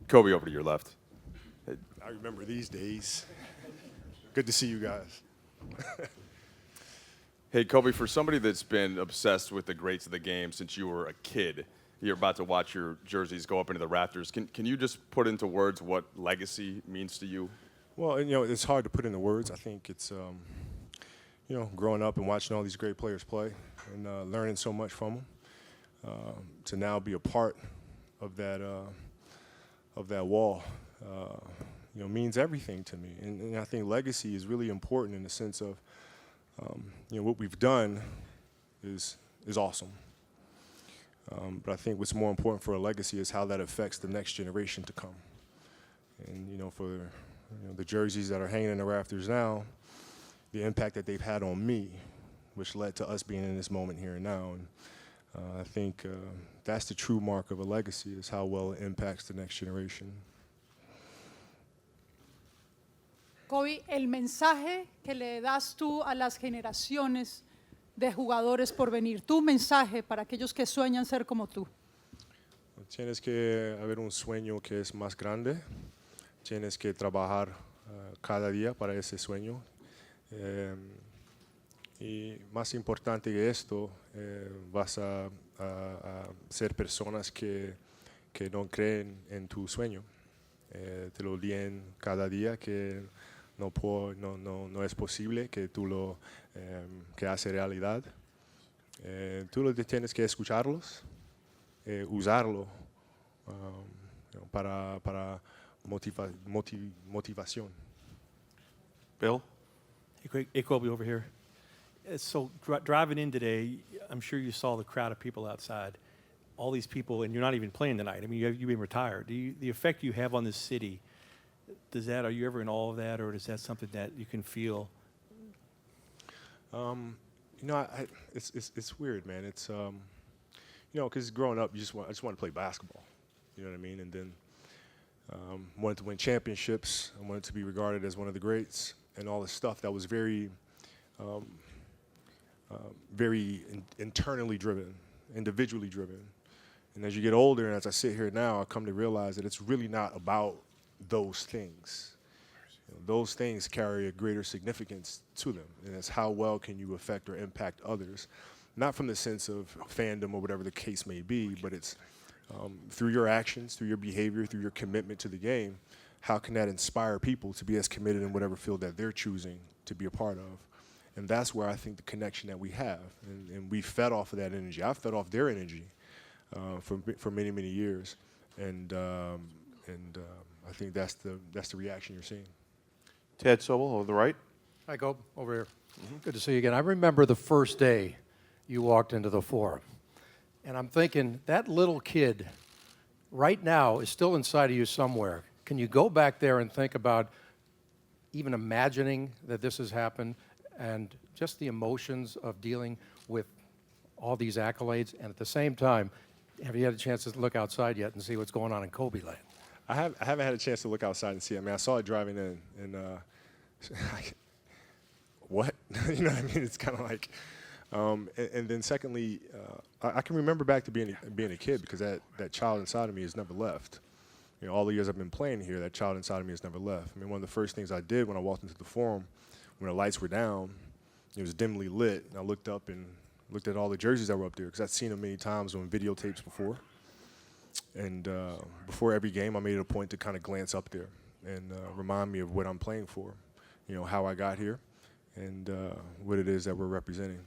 Kobe, over to your left. I remember these days. Good to see you guys. Hey, Kobe, for somebody that's been obsessed with the greats of the game since you were a kid, you're about to watch your jerseys go up into the rafters. Can you just put into words what legacy means to you? Well, it's hard to put into words. I think it's, growing up and watching all these great players play and learning so much from them, to now be a part of that wall, means everything to me. And I think legacy is really important in the sense of, what we've done is awesome. But I think what's more important for a legacy is how that affects the next generation to come. And, for the jerseys that are hanging in the rafters now, the impact that they've had on me, which led to us being in this moment here and now. And I think that's the true mark of a legacy, is how well it impacts the next generation. Kobe, el mensaje que le das tú a las generaciones de jugadores por venir, tu mensaje para aquellos que sueñan ser como tú. Tienes que haber un sueño que es más grande, tienes que trabajar cada día para ese sueño. Y más importante que esto, vas a ser personas que no creen en tu sueño. Te lo digan cada día que no es posible que tú lo que hace realidad. Tú lo tienes que escucharlos, usarlo para motivación. Bill? Hey, Kobe, over here. So driving in today, I'm sure you saw the crowd of people outside. All these people, and you're not even playing tonight. I mean, you've been retired. The effect you have on this city, are you ever in awe of that, or is that something that you can feel? It's weird, man. It's because growing up, I just want to play basketball. You know what I mean? And then wanted to win championships. I wanted to be regarded as one of the greats, and all this stuff that was very internally driven, individually driven. And as you get older, and as I sit here now, I come to realize that it's really not about those things. Those things carry a greater significance to them, and it's how well can you affect or impact others, not from the sense of fandom or whatever the case may be, but it's through your actions, through your behavior, through your commitment to the game, how can that inspire people to be as committed in whatever field that they're choosing to be a part of? And that's where I think the connection that we have, and we fed off of that energy. I fed off their energy for many, many years, and I think that's the reaction you're seeing. Ted Sobel, over the right. Hi, Gob, over here. Good to see you again. I remember the first day you walked into the Forum, and I'm thinking, that little kid right now is still inside of you somewhere. Can you go back there and think about even imagining that this has happened, and just the emotions of dealing with all these accolades, and at the same time, have you had a chance to look outside yet and see what's going on in Kobe land? I haven't had a chance to look outside and see it. I mean, I saw it driving in, and what? You know what I mean? It's kind of like, and then secondly, I can remember back to being a kid, because that child inside of me has never left. All the years I've been playing here, that child inside of me has never left. I mean, one of the first things I did when I walked into the Forum, when the lights were down, it was dimly lit, and I looked up and looked at all the jerseys that were up there, because I'd seen them many times on videotapes before. And before every game, I made it a point to kind of glance up there and remind me of what I'm playing for, how I got here, and what it is that we're representing.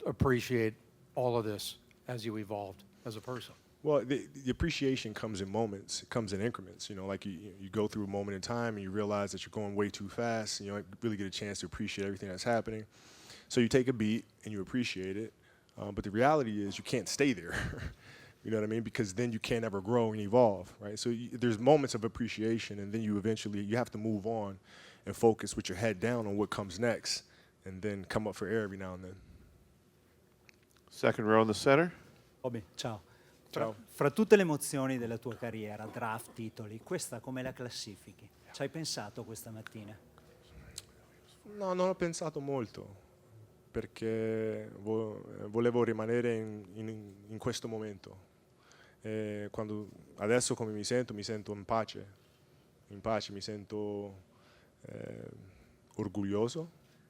Appreciate all of this as you evolved as a person. Well, the appreciation comes in moments. It comes in increments. Like you go through a moment in time and you realize that you're going way too fast. And you don't really get a chance to appreciate everything that's happening. So you take a beat and you appreciate it. But the reality is you can't stay there. You know what I mean? Because then you can't ever grow and evolve, right? So there's moments of appreciation, and then you have to move on and focus with your head down on what comes next, and then come up for air every now and then. Second row in the center. Bobby, ciao. Ciao. Fra tutte le emozioni della tua carriera, draft, titoli, questa come la classifichi? Ci hai pensato questa mattina? No, non ho pensato molto, perché volevo rimanere in questo momento. Adesso come mi sento in pace, mi sento orgoglioso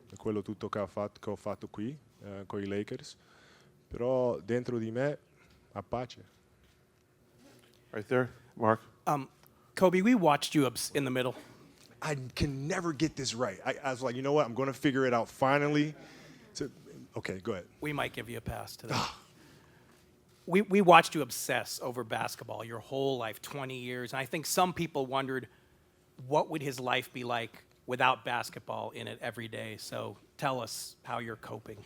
di quello tutto che ho fatto qui con i Lakers, però dentro di me a pace. Right there, Mark. Kobe, we watched you in the middle. I can never get this right. I was like, you know what? I'm going to figure it out finally. Okay, go ahead. We might give you a pass to that. We watched you obsess over basketball your whole life, 20 years. And I think some people wondered, what would his life be like without basketball in it every day? So tell us how you're coping.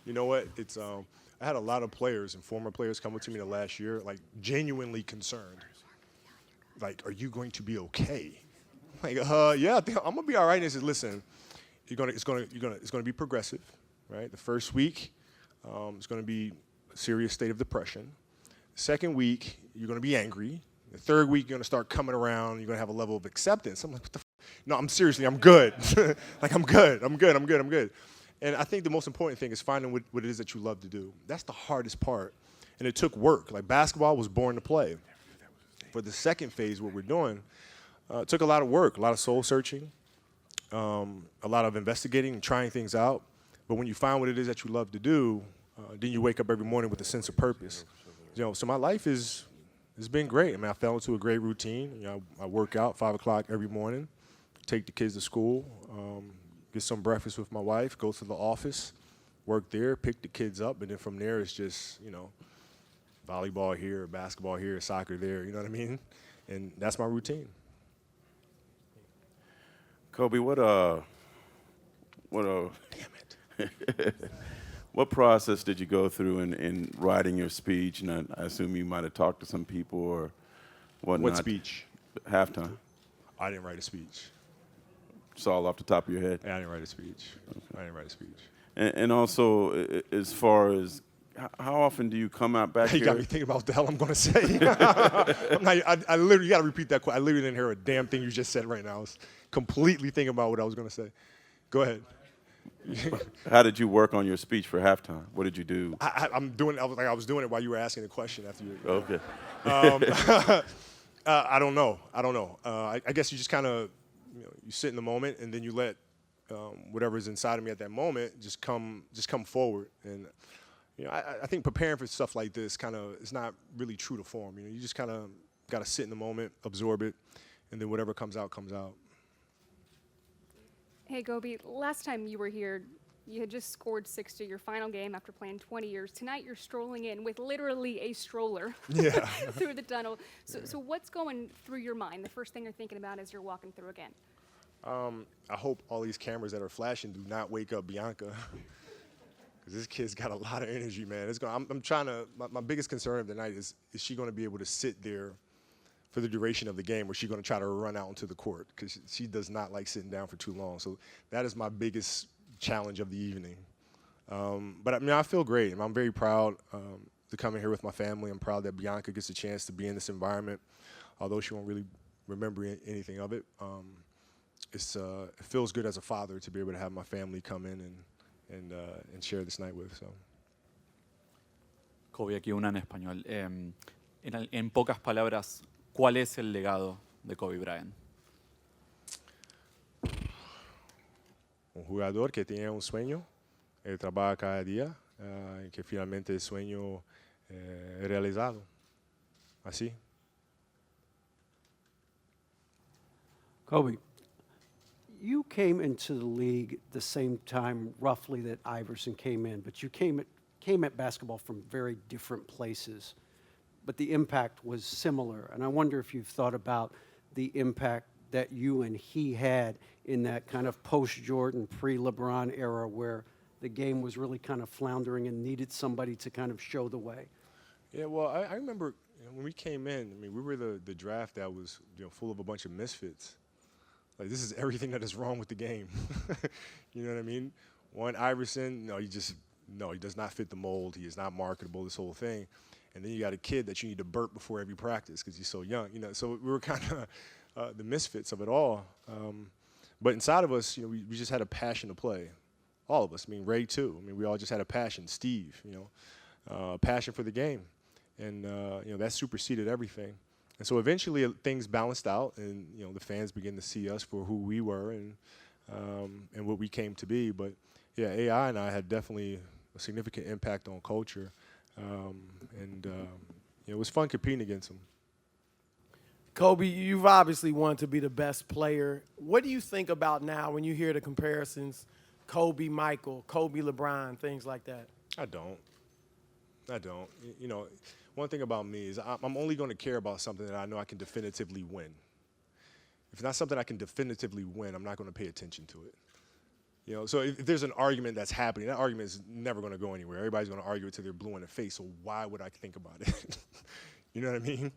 You know what? It's I had a lot of players and former players come up to me the last year, like genuinely concerned. Like, are you going to be okay? I'm like, yeah, I think I'm gonna be all right. And they said, listen, it's gonna be progressive, right? The first week, it's gonna be a serious state of depression. The second week, you're gonna be angry. The third week, you're gonna start coming around. You're gonna have a level of acceptance. I'm like, what the? No, I'm good. Like, I'm good. And I think the most important thing is finding what it is that you love to do. That's the hardest part. And it took work. Like, basketball was born to play. For the second phase, what we're doing, it took a lot of work, a lot of soul searching, a lot of investigating and trying things out. But when you find what it is that you love to do, then you wake up every morning with a sense of purpose. You know, so my life has been great. I mean, I fell into a great routine. You know, I work out 5 o'clock every morning, take the kids to school, get some breakfast with my wife, go to the office, work there, pick the kids up, and then from there it's just, you know, volleyball here, basketball here, soccer there, you know what I mean? And that's my routine. Kobe, what Damn it. what process did you go through in writing your speech? And I assume you might have talked to some people or whatnot. What speech? Halftime. I didn't write a speech. It's all off the top of your head. I didn't write a speech. I didn't write a speech. And also, as far as how often do you come out back You here? got me thinking about what the hell I'm going to say. I literally got to repeat that. I literally didn't hear a damn thing you just said right now. I was completely thinking about what I was going to say. Go ahead. How did you work on your speech for halftime? What did you do? I'm doing. I was doing it while you were asking the question. After you. Okay. I don't know. I guess you just kind of, you sit in the moment and then you let whatever's inside of me at that moment just come forward. And I think preparing for stuff like this kind of is not really true to form. You just kind of got to sit in the moment, absorb it, and then whatever comes out comes out. Hey, Gobi, last time you were here, you had just scored 60, your final game after playing 20 years. Tonight you're strolling in with literally a stroller through the tunnel. So what's going through your mind? The first thing you're thinking about as you're walking through again? I hope all these cameras that are flashing do not wake up Bianca. Because this kid's got a lot of energy, man. I'm trying to, my biggest concern of the night is she going to be able to sit there for the duration of the game, or is she going to try to run out into the court? Because she does not like sitting down for too long. So that is my biggest challenge of the evening. But I mean, I feel great, and I'm very proud to come in here with my family. I'm proud that Bianca gets a chance to be in this environment, although she won't really remember anything of it. It feels good as a father to be able to have my family come in and share this night with. So. Kobe, aquí una en español. En pocas palabras, ¿cuál es el legado de Kobe Bryant? Un jugador que tiene un sueño, trabaja cada día y que finalmente el sueño es realizado. Así. Kobe, you came into the league the same time roughly that Iverson came in, but you came at basketball from very different places, but the impact was similar. And I wonder if you've thought about the impact that you and he had in that kind of post-Jordan, pre-LeBron era where the game was really kind of floundering and needed somebody to kind of show the way. Yeah, well, I remember when we came in, I mean, we were the draft that was full of a bunch of misfits. Like, this is everything that is wrong with the game. You know what I mean? One, Iverson, he does not fit the mold. He is not marketable, this whole thing. And then you got a kid that you need to burp before every practice because he's so young. So we were kind of the misfits of it all. But inside of us, we just had a passion to play. All of us. I mean, Ray too. I mean, we all just had a passion. Steve, a passion for the game. and that superseded everything. And so eventually things balanced out, and the fans began to see us for who we were and what we came to be. But yeah, AI and I had definitely a significant impact on culture, and it was fun competing against them. Kobe, you've obviously wanted to be the best player. What do you think about now when you hear the comparisons, Kobe, Michael, Kobe, LeBron, things like that? I don't. One thing about me is I'm only going to care about something that I know I can definitively win. If it's not something I can definitively win, I'm not going to pay attention to it. So if there's an argument that's happening, that argument is never going to go anywhere. Everybody's going to argue until they're blue in the face, so why would I think about it? You know what I mean?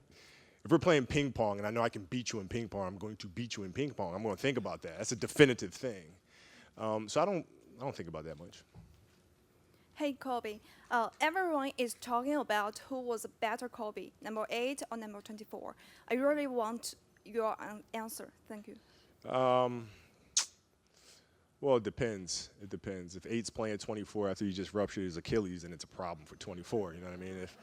If we're playing ping pong and I know I can beat you in ping pong, I'm going to beat you in ping pong. I'm going to think about that. That's a definitive thing. So I don't think about that much. Hey, Kobe. Everyone is talking about who was a better Kobe, number 8 or number 24. I really want your answer. Thank you. Well, it depends. It depends. If 8's playing 24 after he just ruptured his Achilles, then it's a problem for 24. You know what I mean? If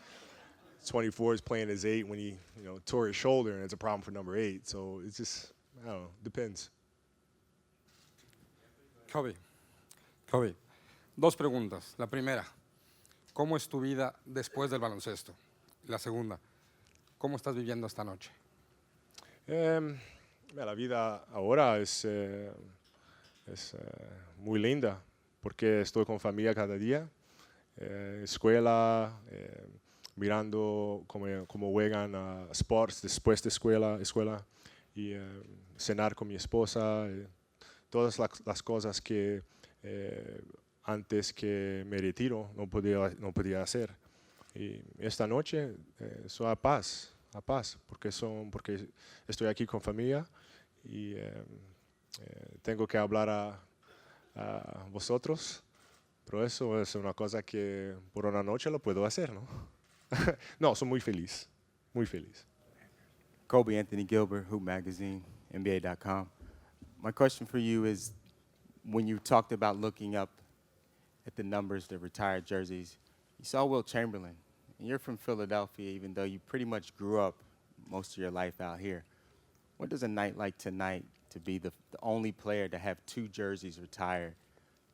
24 is playing his 8 when he tore his shoulder, and it's a problem for number 8. So it's just, I don't know, depends. Kobe, dos preguntas. La primera, ¿cómo es tu vida después del baloncesto? La segunda, ¿cómo estás viviendo esta noche? La vida ahora es muy linda porque estoy con familia cada día, escuela, mirando cómo juegan sports después de escuela y cenar con mi esposa, todas las cosas que antes que me retiro no podía hacer. Y esta noche soy a paz, porque estoy aquí con familia y tengo que hablar a vosotros, pero eso es una cosa que por una noche lo puedo hacer, ¿no? No, soy muy feliz, muy feliz. Kobe Anthony Gilbert, Hoop Magazine, NBA.com. My question for you is, when you talked about looking up at the numbers, the retired jerseys, you saw Wilt Chamberlain. And you're from Philadelphia, even though you pretty much grew up most of your life out here. What does a night like tonight to be the only player to have 2 jerseys retired,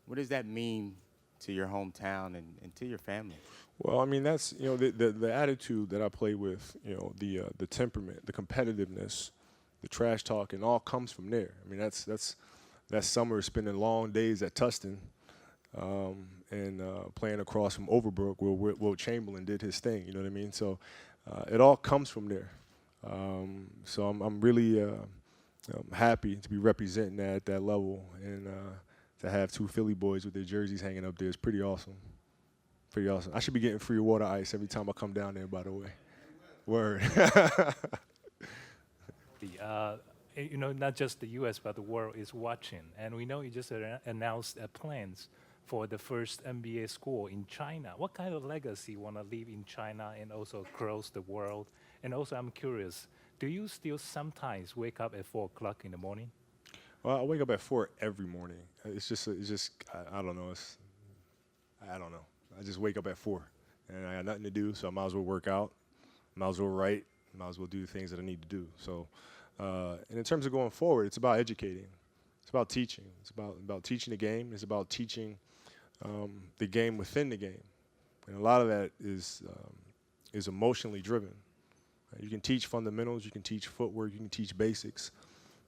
what does that mean to your hometown and to your family? Well, I mean, that's, the attitude that I play with, the temperament, the competitiveness, the trash talk, and all comes from there. I mean, that summer spending long days at Tustin and playing across from Overbrook where Wilt Chamberlain did his thing, you know what I mean? So it all comes from there. So I'm really happy to be representing that at that level, and to have 2 Philly boys with their jerseys hanging up there is pretty awesome. Pretty awesome. I should be getting free water ice every time I come down there, by the way. Word. Not just the U.S., but the world is watching. And we know you just announced plans for the first NBA school in China. What kind of legacy you want to leave in China and also across the world? And also, I'm curious, do you still sometimes wake up at 4 o'clock in the morning? Well, I wake up at 4 every morning. It's just I don't know. I don't know. I just wake up at 4, and I got nothing to do, so I might as well work out, might as well write, might as well do the things that I need to do. So, and in terms of going forward, it's about educating. It's about teaching. It's about teaching the game. It's about teaching the game within the game, and a lot of that is emotionally driven. You can teach fundamentals, you can teach footwork, you can teach basics,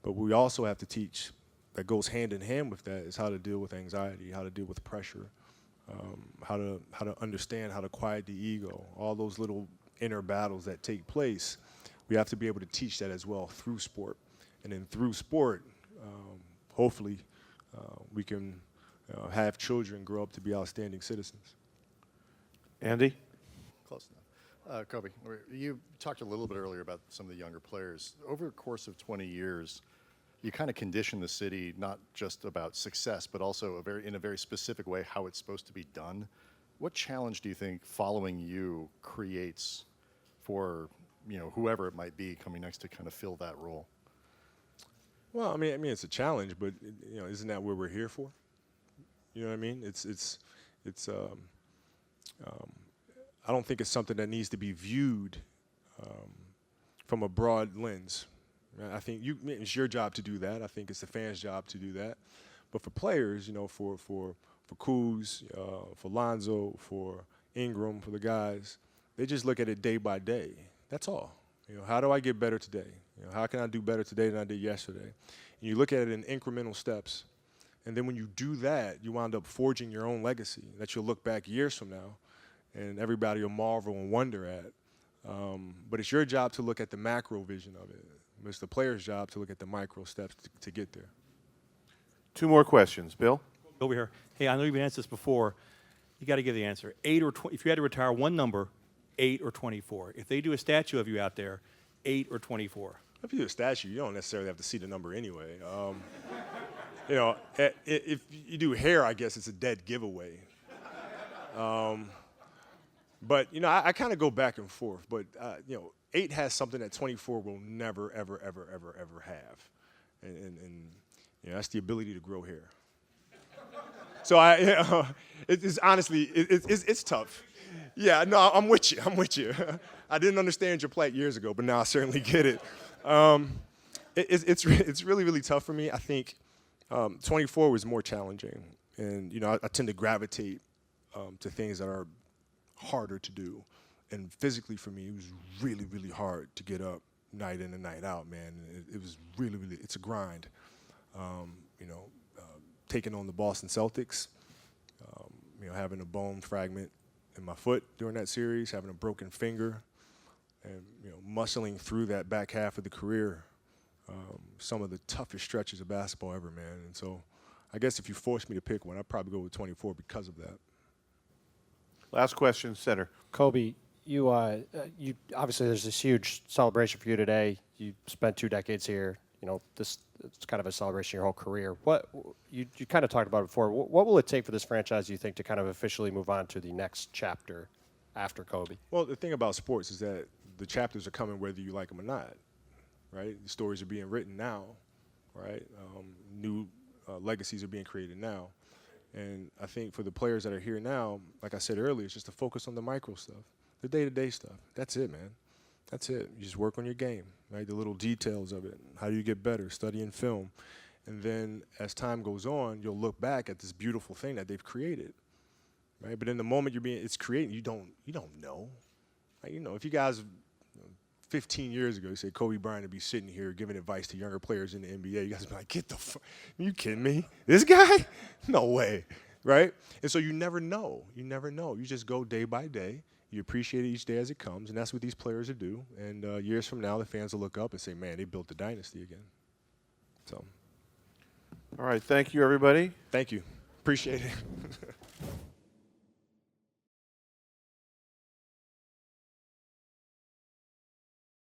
but we also have to teach, that goes hand in hand with that, is how to deal with anxiety, how to deal with pressure, how to understand how to quiet the ego, all those little inner battles that take place. We have to be able to teach that as well through sport. And then through sport, hopefully, we can have children grow up to be outstanding citizens. Andy? Close enough. Kobe, you talked a little bit earlier about some of the younger players. Over the course of 20 years, you kind of condition the city not just about success, but also in a very specific way how it's supposed to be done. What challenge do you think following you creates for whoever it might be coming next to kind of fill that role? Well, I mean it's a challenge, but isn't that what we're here for? You know what I mean? I don't think it's something that needs to be viewed from a broad lens. I think it's your job to do that. I think it's the fans' job to do that. But for players, you know, for Kuz, for Lonzo, for Ingram, for the guys, they just look at it day by day. That's all. You know, how do I get better today? You know, how can I do better today than I did yesterday? And you look at it in incremental steps. And then when you do that, you wind up forging your own legacy that you'll look back years from now and everybody will marvel and wonder at. But it's your job to look at the macro vision of it. It's the player's job to look at the micro steps to get there. 2 more questions. Bill? Over here. Hey, I know you've answered this before. You got to give the answer. 8 or 20. If you had to retire one number, 8 or 24. If they do a statue of you out there, 8 or 24. If you do a statue, you don't necessarily have to see the number anyway. You know, if you do hair, I guess it's a dead giveaway. But, you know, I kind of go back and forth. But, you know, 8 has something that 24 will never, ever, ever, ever, ever have. And you know, that's the ability to grow hair. So it's honestly, it's tough. Yeah, no, I'm with you. I'm with you. I didn't understand your plight years ago, but now I certainly get it. It's really, really tough for me. I think 24 was more challenging. And, you know, I tend to gravitate to things that are harder to do. And physically for me, it was really, really hard to get up night in and night out, man. It was really, really, it's a grind. You know, taking on the Boston Celtics, you know, having a bone fragment in my foot during that series, having a broken finger, and, you know, muscling through that back half of the career, some of the toughest stretches of basketball ever, man. And so I guess if you forced me to pick one, I'd probably go with 24 because of that. Last question, center. Kobe, you obviously there's this huge celebration for you today. You spent 2 decades here. You know, it's kind of a celebration of your whole career. What you kind of talked about it before. What will it take for this franchise, you think, to kind of officially move on to the next chapter after Kobe? Well, the thing about sports is that the chapters are coming whether you like them or not, right? The stories are being written now, right? New legacies are being created now. And I think for the players that are here now, like I said earlier, it's just to focus on the micro stuff, the day-to-day stuff. That's it, man. That's it. You just work on your game, right? The little details of it. How do you get better? Studying film. And then as time goes on, you'll look back at this beautiful thing that they've created, right? But in the moment it's creating, you don't know. Like, you know, if you guys 15 years ago, you said Kobe Bryant would be sitting here giving advice to younger players in the NBA, you guys would be like, get the fuck, are you kidding me? This guy? No way, right? And so you never know. You never know. You just go day by day. You appreciate it each day as it comes, and that's what these players will do. And years from now, the fans will look up and say, man, they built the dynasty again. So. All right, thank you, everybody. Thank you. Appreciate it.